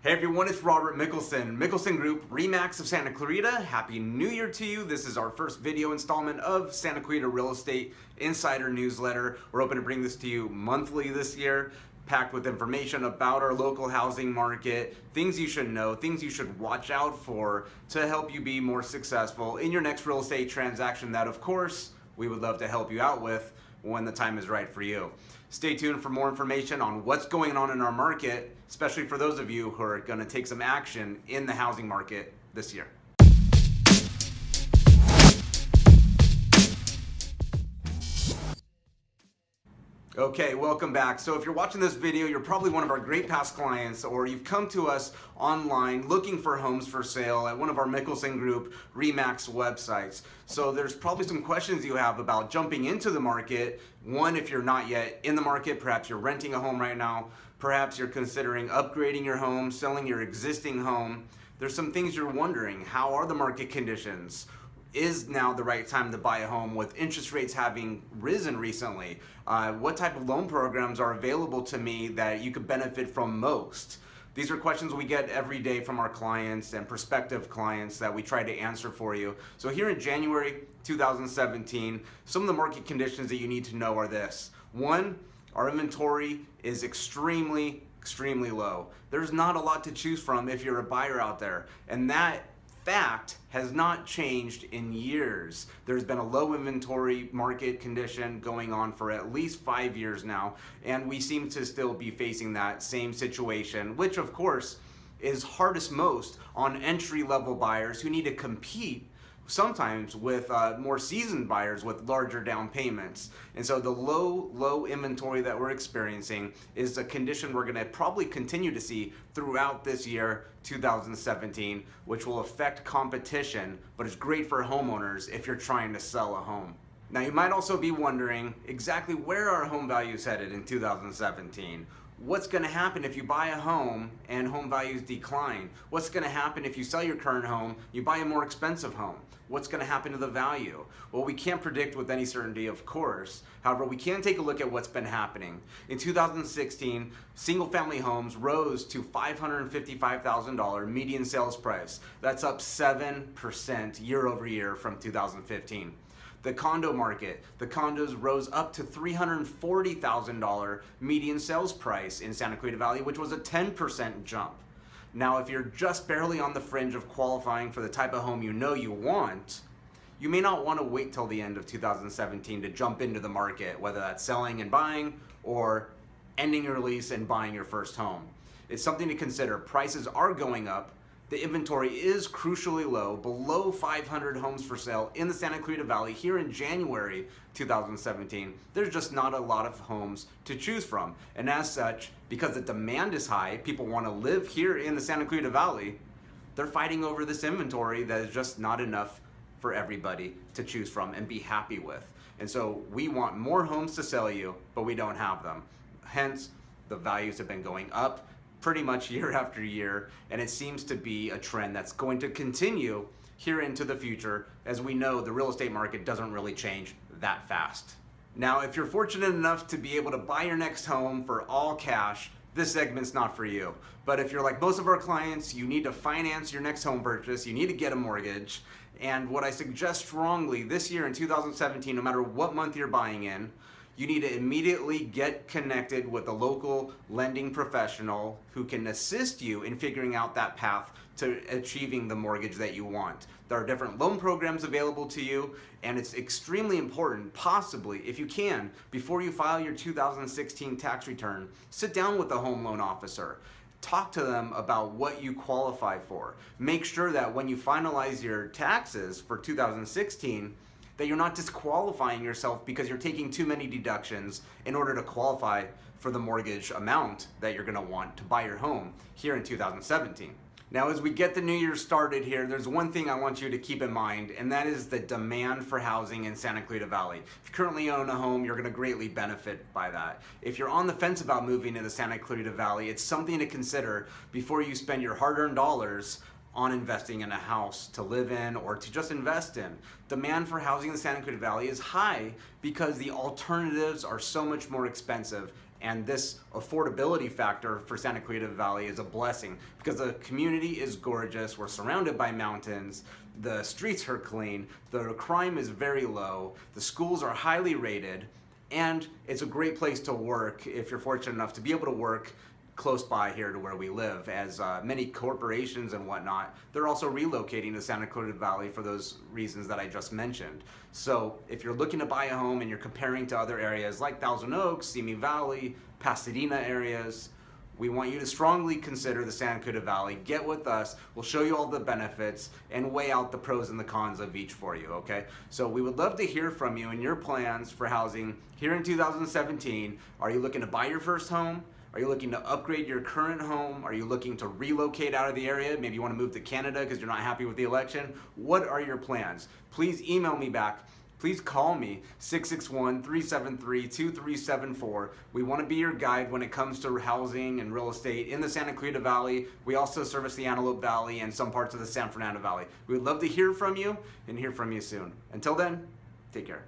Hey everyone, it's Robert Mickalson, Mickalson Group, RE/MAX of Santa Clarita. Happy New Year to you. This is our first video installment of Santa Clarita Real Estate Insider Newsletter. We're hoping to bring this to you monthly this year, packed with information about our local housing market, things you should know, things you should watch out for to help you be more successful in your next real estate transaction that, of course, we would love to help you out with when the time is right for you. Stay tuned for more information on what's going on in our market, especially for those of you who are going to take some action in the housing market this year. Okay, welcome back. So if you're watching this video, you're probably one of our great past clients, or you've come to us online looking for homes for sale at one of our Mickalson Group RE/MAX websites. So there's probably some questions you have about jumping into the market. One, if you're not yet in the market, perhaps you're renting a home right now, perhaps you're considering upgrading your home, selling your existing home. There's some things you're wondering. How are the market conditions? Is now the right time to buy a home with interest rates having risen recently? What type of loan programs are available to me that you could benefit from most? These are questions we get every day from our clients and prospective clients that we try to answer for you. So here in January 2017, some of the market conditions that you need to know are this. One, our inventory is extremely low. There's not a lot to choose from if you're a buyer out there, and that fact has not changed in years. There's been a low inventory market condition going on for at least 5 years now, and we seem to still be facing that same situation, which of course is hardest most on entry-level buyers who need to compete sometimes with more seasoned buyers with larger down payments. And so the low inventory that we're experiencing is a condition we're going to probably continue to see throughout this year, 2017, which will affect competition, but it's great for homeowners if you're trying to sell a home. Now you might also be wondering exactly where are home values headed in 2017? What's going to happen if you buy a home and home values decline? What's going to happen if you sell your current home, you buy a more expensive home? What's going to happen to the value? Well, we can't predict with any certainty, of course. However, we can take a look at what's been happening. In 2016, single-family homes rose to $555,000 median sales price. That's up 7% year over year from 2015. The condo market, the condos rose up to $340,000 median sales price in Santa Clarita Valley, which was a 10% jump. Now, if you're just barely on the fringe of qualifying for the type of home you know you want, you may not want to wait till the end of 2017 to jump into the market, whether that's selling and buying or ending your lease and buying your first home. It's something to consider. Prices are going up. The inventory is crucially low, below 500 homes for sale in the Santa Clarita Valley here in January 2017. There's just not a lot of homes to choose from. And as such, because the demand is high, people want to live here in the Santa Clarita Valley, they're fighting over this inventory that is just not enough for everybody to choose from and be happy with. And so we want more homes to sell you, but we don't have them. Hence, the values have been going up pretty much year after year, and it seems to be a trend that's going to continue here into the future. As we know, the real estate market doesn't really change that fast. Now, if you're fortunate enough to be able to buy your next home for all cash, this segment's not for you. But if you're like most of our clients, you need to finance your next home purchase, you need to get a mortgage, and what I suggest strongly this year in 2017, no matter what month you're buying in, you need to immediately get connected with a local lending professional who can assist you in figuring out that path to achieving the mortgage that you want. There are different loan programs available to you, and it's extremely important, possibly, if you can, before you file your 2016 tax return, sit down with a home loan officer. Talk to them about what you qualify for. Make sure that when you finalize your taxes for 2016, that you're not disqualifying yourself because you're taking too many deductions in order to qualify for the mortgage amount that you're gonna want to buy your home here in 2017. Now, as we get the new year started here, there's one thing I want you to keep in mind, and that is the demand for housing in Santa Clarita Valley. If you currently own a home, you're gonna greatly benefit by that. If you're on the fence about moving to the Santa Clarita Valley, it's something to consider before you spend your hard-earned dollars on investing in a house to live in or to just invest in. Demand for housing in the Santa Clarita Valley is high because the alternatives are so much more expensive And this affordability factor for Santa Clarita Valley is a blessing because the community is gorgeous. We're surrounded by mountains. The streets are clean. The crime is very low. The schools are highly rated. And it's a great place to work if you're fortunate enough to be able to work close by here to where we live, as many corporations and whatnot, they're also relocating to Santa Clarita Valley for those reasons that I just mentioned. So if you're looking to buy a home and you're comparing to other areas like Thousand Oaks, Simi Valley, Pasadena areas, we want you to strongly consider the Santa Clarita Valley. Get with us. We'll show you all the benefits and weigh out the pros and the cons of each for you, okay? So we would love to hear from you and your plans for housing here in 2017. Are you looking to buy your first home? Are you looking to upgrade your current home? Are you looking to relocate out of the area? Maybe you want to move to Canada because you're not happy with the election. What are your plans? Please email me back. Please call me, 661-373-2374. We want to be your guide when it comes to housing and real estate in the Santa Clarita Valley. We also service the Antelope Valley and some parts of the San Fernando Valley. We would love to hear from you and hear from you soon. Until then, take care.